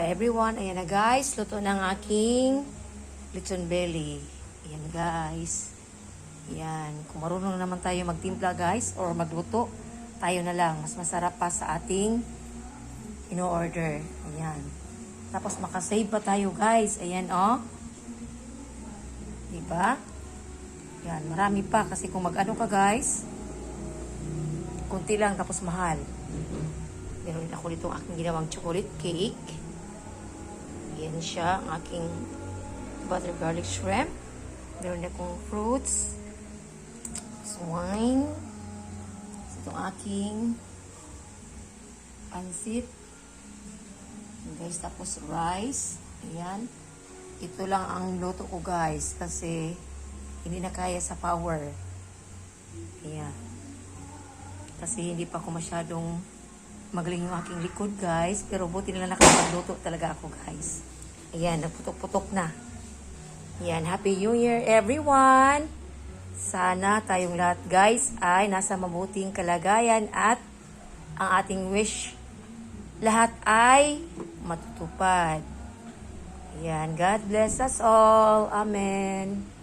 everyone. Ayan na guys, luto ng aking lechon belly. Ayan guys. Ayan, kung marunong naman tayo magtimpla guys or magluto, tayo na lang. Mas masarap pa sa ating ino-order. Ayan. Tapos makasave pa tayo guys. Ayan oh. Diba? Ayan, marami pa kasi kung mag-ano ka guys, kunti lang tapos mahal. Meron din ako dito ang aking ginawang chocolate cake. Yan siya, ang aking butter garlic shrimp. Meron din akong fruits. Wine. Itong aking pansit. Guys, tapos rice. Ayan. Ito lang ang luto ko guys kasi hindi na kaya sa power. Ayan. Kasi hindi pa ako masyadong magaling yung aking likod guys. Pero buti na lang nakapagluto talaga ako guys. Ayan, nagputok-putok na. Ayan, Happy New Year everyone! Sana tayong lahat guys ay nasa mabuting kalagayan at ang ating wish lahat ay matutupad. Ayan, God bless us all. Amen.